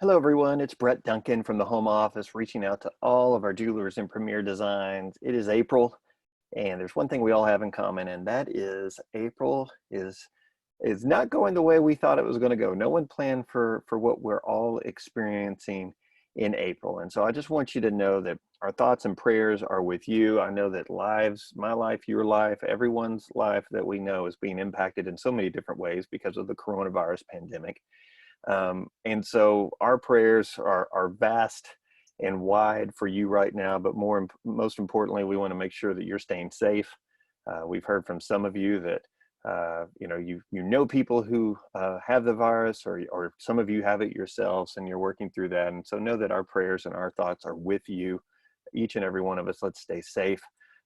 Hello, everyone. It's Brett Duncan from the home office reaching out to all of our jewelers and premier designs. It is April, and there's one thing we all have in common, and that is April is not going the way we thought it was going to go. No one planned for what we're all experiencing in April. And so I just want you to know that our thoughts and prayers are with you. I know that lives, my life, your life, everyone's life that we know is being impacted in so many different ways because of the coronavirus pandemic. And so our prayers are vast and wide for you right now, but most importantly, we want to make sure that you're staying safe. We've heard from some of you that you know people who have the virus, or some of you have it yourselves, and you're working through that. And so know that our prayers and our thoughts are with you, each and every one of us. Let's stay safe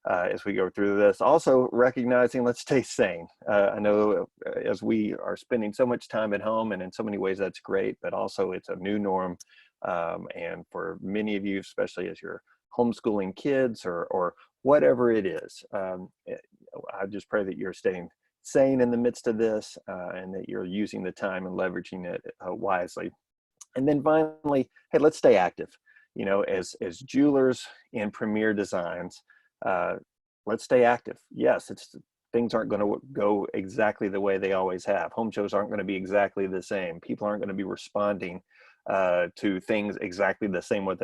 as we go through this. Also recognizing, let's stay sane. I know as we are spending so much time at home, and in so many ways that's great, but also it's a new norm. And for many of you, especially as you're homeschooling kids or whatever it is, I just pray that you're staying sane in the midst of this, and that you're using the time and leveraging it wisely. And then finally, hey, let's stay active. You know, as jewelers in Premier Designs, uh, let's stay active. Yes, things aren't going to go exactly the way they always have. Home shows aren't going to be exactly the same. People aren't going to be responding to things exactly the same way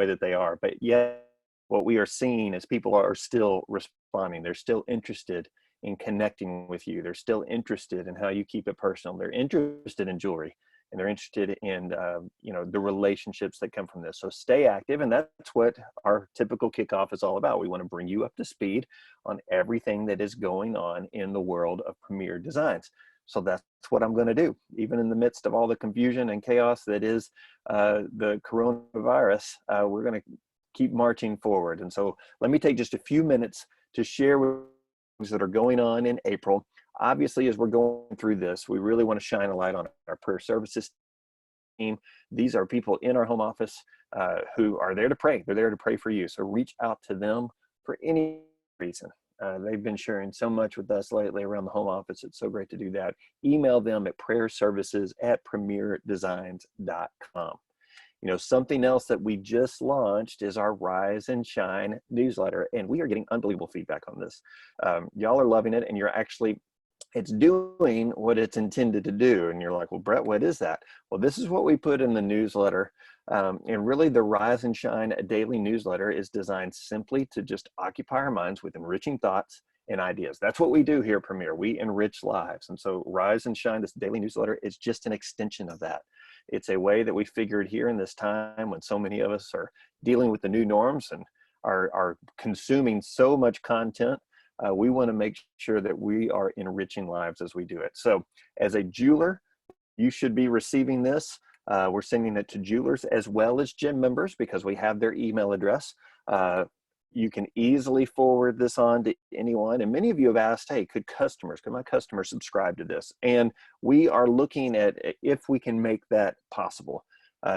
that they are. But yet, what we are seeing is people are still responding. They're still interested in connecting with you. They're still interested in how you keep it personal. They're interested in jewelry, and they're interested in the relationships that come from this. So stay active, and that's what our typical kickoff is all about. We want to bring you up to speed on everything that is going on in the world of Premier Designs. So that's what I'm going to do, even in the midst of all the confusion and chaos that is the coronavirus. We're going to keep marching forward. And so let me take just a few minutes to share with things that are going on in April. Obviously, as we're going through this, we really want to shine a light on our prayer services team. These are people in our home office who are there to pray. They're there to pray for you. So reach out to them for any reason. They've been sharing so much with us lately around the home office. It's so great to do that. Email them at prayerservices@premierdesigns.com. You know, something else that we just launched is our Rise and Shine newsletter, and we are getting unbelievable feedback on this. Y'all are loving it, and it's doing what it's intended to do. And you're like, well, Brett, what is that? Well, this is what we put in the newsletter. And really, the Rise and Shine daily newsletter is designed simply to just occupy our minds with enriching thoughts and ideas. That's what we do here at Premier. We enrich lives. And so Rise and Shine, this daily newsletter, is just an extension of that. It's a way that we figured here in this time when so many of us are dealing with the new norms and are consuming so much content. We want to make sure that we are enriching lives as we do it. So as a jeweler, you should be receiving this. We're sending it to jewelers as well as gym members because we have their email address. You can easily forward this on to anyone. And many of you have asked, hey, could my customers subscribe to this? And we are looking at if we can make that possible.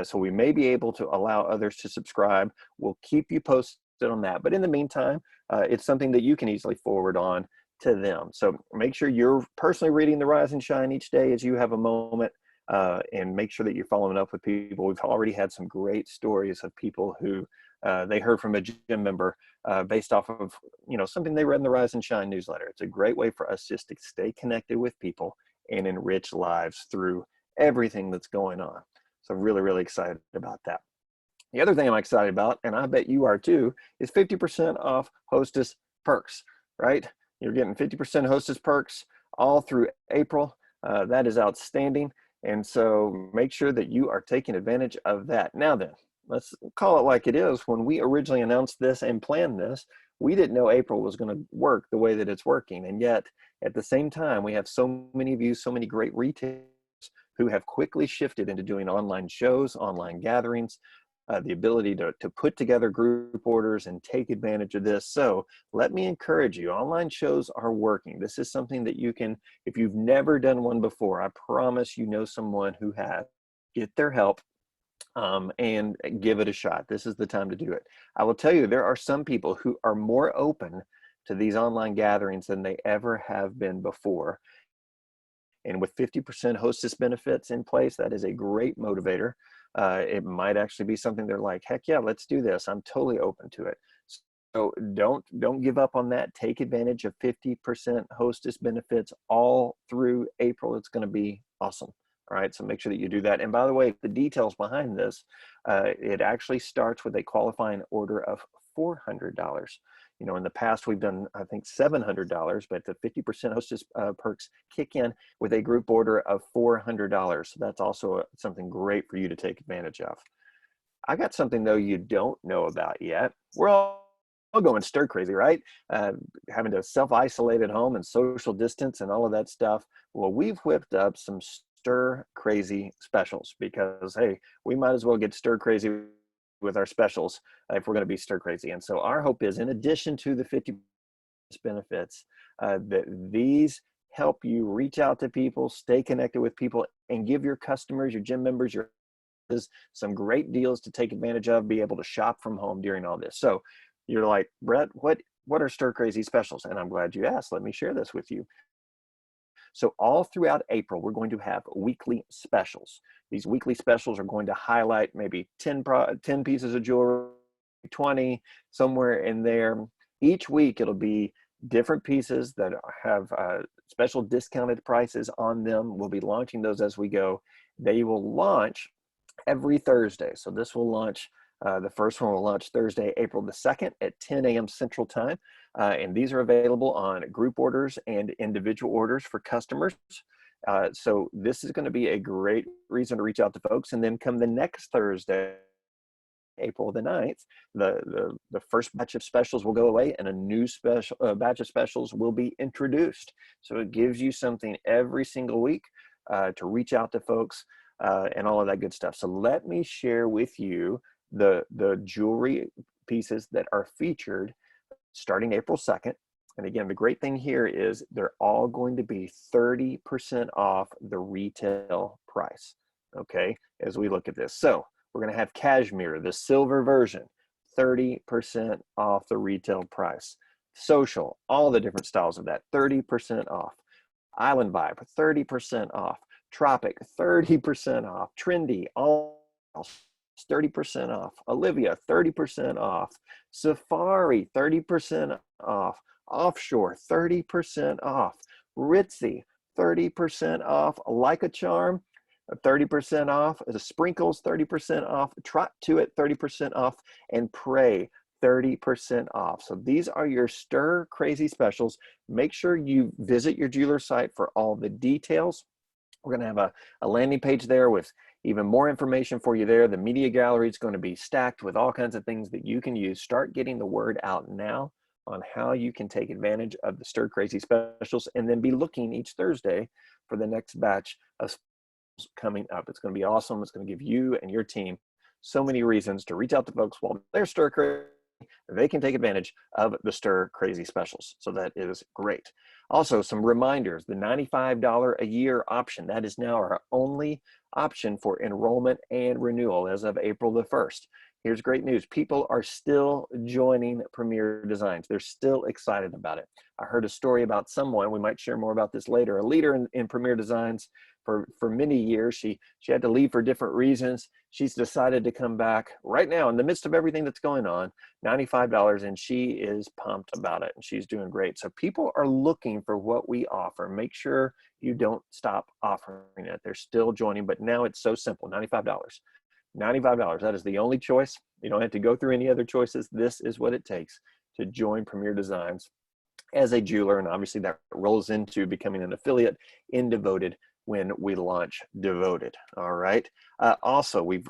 So we may be able to allow others to subscribe. We'll keep you posted on that. But in the meantime, it's something that you can easily forward on to them. So make sure you're personally reading the Rise and Shine each day as you have a moment, and make sure that you're following up with people. We've already had some great stories of people who they heard from a gym member based off of something they read in the Rise and Shine newsletter. It's a great way for us just to stay connected with people and enrich lives through everything that's going on. So really, really excited about that. The other thing I'm excited about, and I bet you are too, is 50% off Hostess perks, right? You're getting 50% Hostess perks all through April. That is outstanding. And so make sure that you are taking advantage of that. Now then, let's call it like it is. When we originally announced this and planned this, we didn't know April was going to work the way that it's working. And yet, at the same time, we have so many of you, so many great retailers who have quickly shifted into doing online shows, online gatherings, the ability to put together group orders and take advantage of this. So let me encourage you, online shows are working. This is something that you can, if you've never done one before, I promise you know someone who has. Get their help and give it a shot. This is the time to do it. I will tell you, there are some people who are more open to these online gatherings than they ever have been before. And with 50% hostess benefits in place, that is a great motivator. It might actually be something they're like, heck yeah, let's do this. I'm totally open to it. So don't give up on that. Take advantage of 50% hostess benefits all through April. It's going to be awesome. All right, so make sure that you do that. And by the way, the details behind this, it actually starts with a qualifying order of $400. You know, in the past we've done, I think, $700, but the 50% hostess perks kick in with a group order of $400. So that's also something great for you to take advantage of. I got something though you don't know about yet. We're all going stir crazy, right? Having to self-isolate at home and social distance and all of that stuff. Well, we've whipped up some stir crazy specials because, hey, we might as well get stir crazy with our specials if we're going to be stir crazy. And so our hope is, in addition to the 50 benefits, that these help you reach out to people, stay connected with people, and give your customers, your gym members, your some great deals to take advantage of, be able to shop from home during all this. So you're like, Brett, what are stir crazy specials? And I'm glad you asked. Let me share this with you. So all throughout April, we're going to have weekly specials. These weekly specials are going to highlight maybe 10 pieces of jewelry, 20, somewhere in there. Each week, it'll be different pieces that have special discounted prices on them. We'll be launching those as we go. They will launch every Thursday. So this will launch, the first one will launch Thursday, April the 2nd at 10 a.m. Central Time. And these are available on group orders and individual orders for customers. So this is going to be a great reason to reach out to folks. And then come the next Thursday, April the 9th, the first batch of specials will go away and a new special batch of specials will be introduced. So it gives you something every single week to reach out to folks and all of that good stuff. So let me share with you the jewelry pieces that are featured starting April 2nd. And again, the great thing here is they're all going to be 30% off the retail price, okay, as we look at this. So we're going to have cashmere, the silver version, 30% off the retail price. Social, all the different styles of that, 30% off. Island Vibe, 30% off. Tropic, 30% off. Trendy, all 30% off. Olivia, 30% off. Safari, 30% off. Offshore, 30% off. Ritzy, 30% off. Like a Charm, 30% off. The Sprinkles, 30% off. Trot to It, 30% off. And Pray, 30% off. So these are your stir crazy specials. Make sure you visit your jeweler site for all the details. We're going to have a landing page there with even more information for you there. The media gallery is going to be stacked with all kinds of things that you can use. Start getting the word out now on how you can take advantage of the Stir Crazy specials, and then be looking each Thursday for the next batch of coming up. It's going to be awesome. It's going to give you and your team so many reasons to reach out to folks while they're stir crazy. They can take advantage of the Stir Crazy specials. So that is great. Also, some reminders, the $95 a year option, that is now our only option for enrollment and renewal as of April the 1st. Here's great news. People are still joining Premier Designs. They're still excited about it. I heard a story about someone, we might share more about this later, a leader in Premier Designs for many years. She had to leave for different reasons. She's decided to come back right now in the midst of everything that's going on, $95, and she is pumped about it, and she's doing great. So people are looking for what we offer. Make sure you don't stop offering it. They're still joining, but now it's so simple, $95. $95, that is the only choice. You don't have to go through any other choices. This is what it takes to join Premier Designs as a jeweler, and obviously that rolls into becoming an affiliate in Devoted when we launch Devoted. All right. Also, we've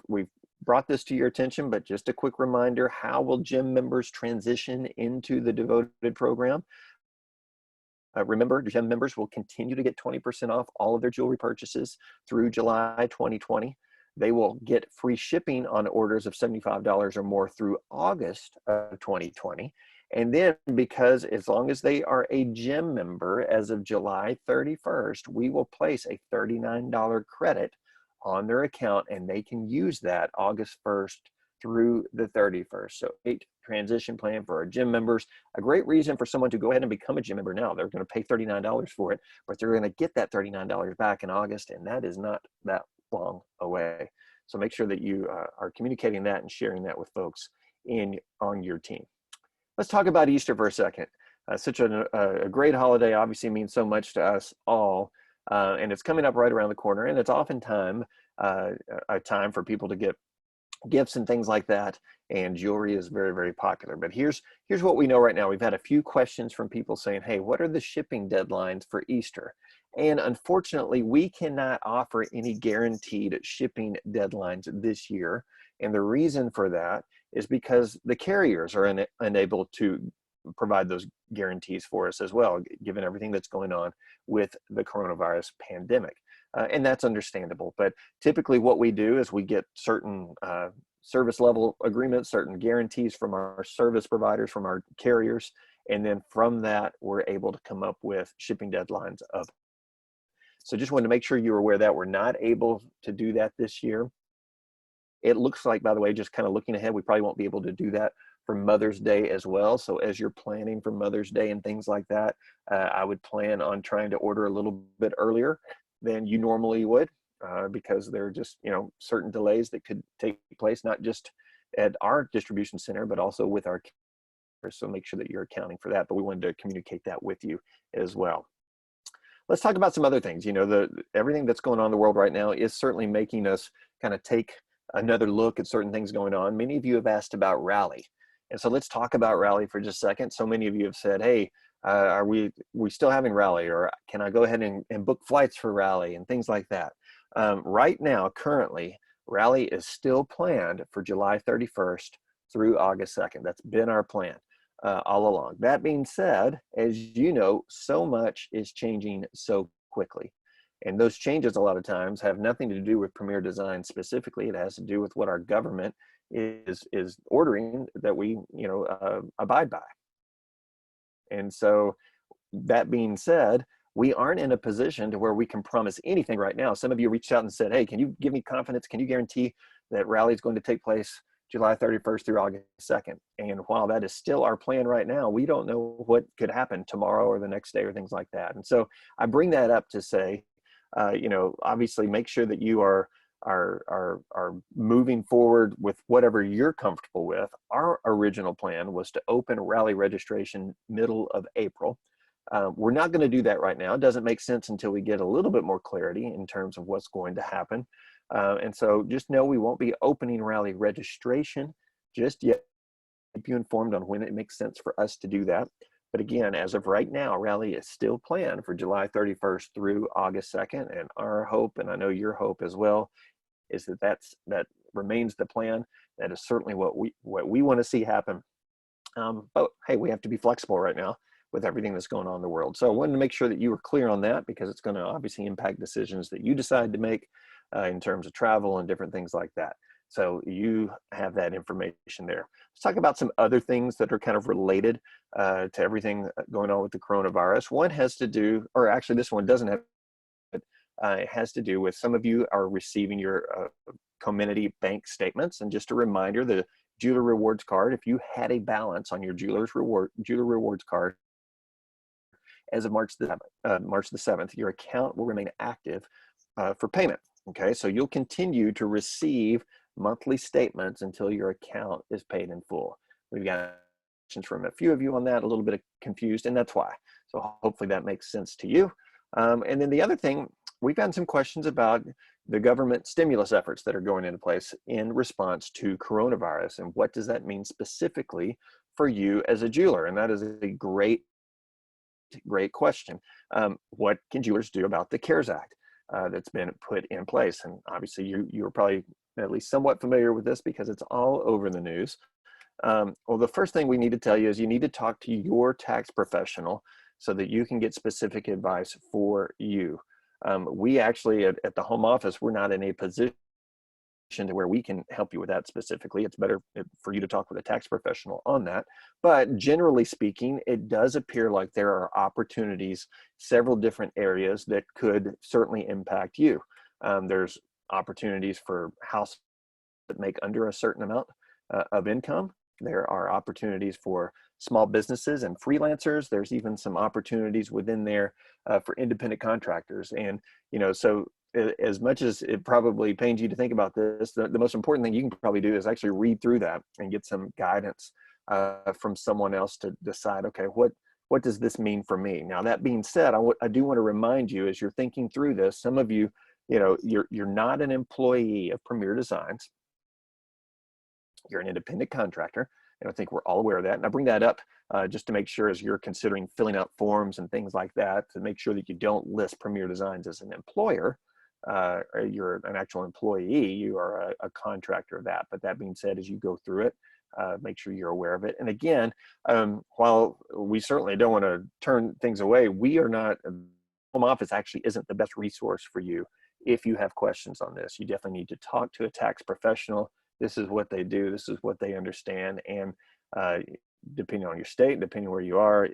brought this to your attention, but just a quick reminder: how will gym members transition into the Devoted program? Remember, gym members will continue to get 20% off all of their jewelry purchases through July 2020. They will get free shipping on orders of $75 or more through August of 2020. And then, because as long as they are a gym member as of July 31st, we will place a $39 credit on their account, and they can use that August 1st through the 31st. So transition plan for our gym members. A great reason for someone to go ahead and become a gym member now. They're going to pay $39 for it, but they're going to get that $39 back in August, and that is not that long away. So make sure that you are communicating that and sharing that with folks on your team. Let's talk about Easter for a second. Such a great holiday, obviously means so much to us all, and it's coming up right around the corner, and it's oftentimes a time for people to get gifts and things like that, and jewelry is very, very popular. But here's what we know right now. We've had a few questions from people saying, hey, what are the shipping deadlines for Easter? And unfortunately, we cannot offer any guaranteed shipping deadlines this year. And the reason for that is because the carriers are unable to provide those guarantees for us as well, given everything that's going on with the coronavirus pandemic. And that's understandable. But typically what we do is we get certain service level agreements, certain guarantees from our service providers, from our carriers. And then from that, we're able to come up with shipping deadlines of. So just wanted to make sure you were aware that we're not able to do that this year. It looks like, by the way, just kind of looking ahead, we probably won't be able to do that for Mother's Day as well. So as you're planning for Mother's Day and things like that, I would plan on trying to order a little bit earlier than you normally would, because there are just, certain delays that could take place, not just at our distribution center, but also with our carriers. So make sure that you're accounting for that. But we wanted to communicate that with you as well. Let's talk about some other things. Everything that's going on in the world right now is certainly making us kind of take another look at certain things going on. Many of you have asked about Rally. And so let's talk about Rally for just a second. So many of you have said, hey, are we still having Rally? Or can I go ahead and book flights for Rally and things like that? Right now, currently, Rally is still planned for July 31st through August 2nd. That's been our plan all along. That being said, as you know, so much is changing so quickly. And those changes a lot of times have nothing to do with Premier Design specifically. It has to do with what our government is ordering that we abide by. And so that being said, we aren't in a position to where we can promise anything right now. Some of you reached out and said, hey, can you give me confidence? Can you guarantee that Rally is going to take place July 31st through August 2nd? And while that is still our plan right now, we don't know what could happen tomorrow or the next day or things like that. And so I bring that up to say, obviously make sure that you are moving forward with whatever you're comfortable with. Our original plan was to open Rally registration middle of April. We're not going to do that right now. It doesn't make sense until we get a little bit more clarity in terms of what's going to happen. And so just know we won't be opening Rally registration just yet. Keep you informed on when it makes sense for us to do that. But again, as of right now, Rally is still planned for July 31st through August 2nd. And our hope, and I know your hope as well, is that remains the plan. That is certainly what we want to see happen. But hey, we have to be flexible right now with everything that's going on in the world. So I wanted to make sure that you were clear on that, because it's going to obviously impact decisions that you decide to make in terms of travel and different things like that. So you have that information there. Let's talk about some other things that are kind of related to everything going on with the coronavirus. One has to do, or actually this one doesn't have, it has to do with some of you are receiving your Comenity bank statements. And just a reminder, the Jeweler Rewards card, if you had a balance on your Jeweler Rewards card as of March the 7th, your account will remain active for payment. Okay, so you'll continue to receive monthly statements until your account is paid in full. We've got questions from a few of you on that, a little bit confused, and that's why. So hopefully that makes sense to you. And then the other thing, we've gotten some questions about the government stimulus efforts that are going into place in response to coronavirus, and what does that mean specifically for you as a jeweler? And that is a great question. What can jewelers do about the CARES Act that's been put in place? And obviously you are probably at least somewhat familiar with this because it's all over the news. Well, the first thing we need to tell you is you need to talk to your tax professional so that you can get specific advice for you. We actually at the home office, we're not in a position to where we can help you with that specifically. It's better for you to talk with a tax professional on that. But generally speaking, it does appear like there are opportunities, several different areas that could certainly impact you. There's opportunities for households that make under a certain amount of income. There are opportunities for small businesses and freelancers. There's even some opportunities within there for independent contractors. And, so as much as it probably pains you to think about this, the most important thing you can probably do is actually read through that and get some guidance from someone else to decide, okay, what does this mean for me? Now, that being said, I do want to remind you, as you're thinking through this, some of you, you're not an employee of Premier Designs. You're an independent contractor, and I think we're all aware of that. And I bring that up just to make sure, as you're considering filling out forms and things like that, to make sure that you don't list Premier Designs as an employer. You're an actual employee, you are a contractor of that. But that being said, as you go through it, make sure you're aware of it. And again, while we certainly don't want to turn things away, we are not, home office actually isn't the best resource for you if you have questions on this. You definitely need to talk to a tax professional. This is what they do. This is what they understand. And depending on your state, depending where you are,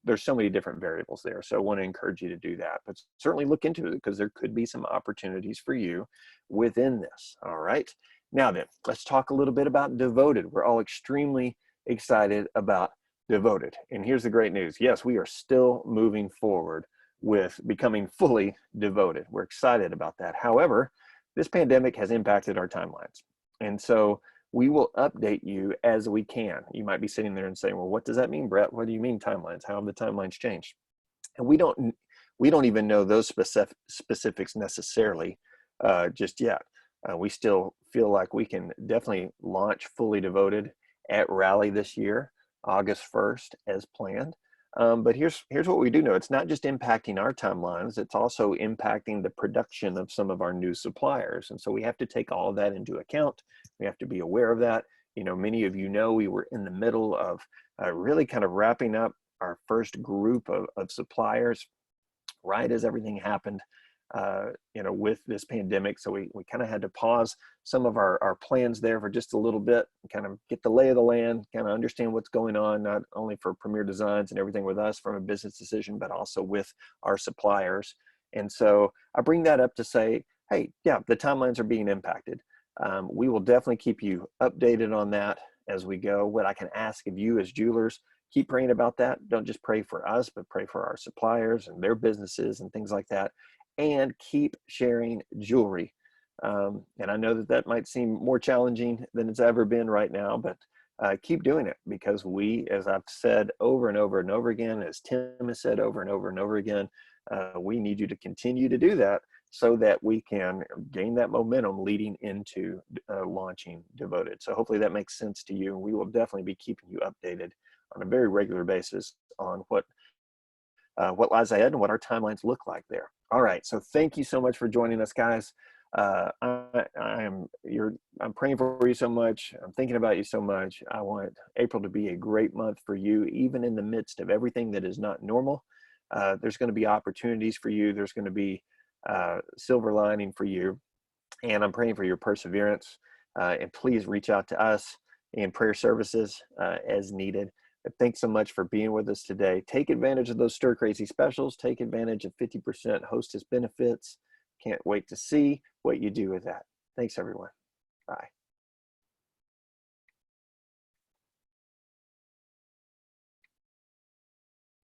there's so many different variables there. So I want to encourage you to do that, but certainly look into it, because there could be some opportunities for you within this. All right. Now then, let's talk a little bit about Devoted. We're all extremely excited about Devoted. And here's the great news. Yes, we are still moving forward with becoming fully devoted. We're excited about that. However, this pandemic has impacted our timelines. And so we will update you as we can. You might be sitting there and saying, well, what does that mean, Brett? What do you mean timelines? How have the timelines changed? And we don't even know those specifics necessarily just yet. We still feel like we can definitely launch fully devoted at Rally this year, August 1st, as planned. But here's what we do know. It's not just impacting our timelines, it's also impacting the production of some of our new suppliers. And so we have to take all of that into account. We have to be aware of that. Many of you know we were in the middle of really kind of wrapping up our first group of suppliers right as everything happened with this pandemic. So we kind of had to pause some of our plans there for just a little bit, and kind of get the lay of the land, kind of understand what's going on, not only for Premier Designs and everything with us from a business decision, but also with our suppliers. And so I bring that up to say, hey, yeah, the timelines are being impacted. We will definitely keep you updated on that as we go. What I can ask of you as jewelers, keep praying about that. Don't just pray for us, but pray for our suppliers and their businesses and things like that. And keep sharing jewelry. And I know that might seem more challenging than it's ever been right now, but keep doing it, because we, as I've said over and over and over again, as Tim has said over and over and over again, we need you to continue to do that so that we can gain that momentum leading into launching Devoted. So hopefully that makes sense to you. We will definitely be keeping you updated on a very regular basis on what lies ahead and what our timelines look like there. All right, so thank you so much for joining us, guys. I'm praying for you so much. I'm thinking about you so much. I want April to be a great month for you, even in the midst of everything that is not normal. There's going to be opportunities for you. There's going to be silver lining for you, and I'm praying for your perseverance. And please reach out to us in prayer services as needed. But thanks so much for being with us today. Take advantage of those Stir Crazy specials. Take advantage of 50% hostess benefits. Can't wait to see what you do with that. Thanks, everyone. Bye.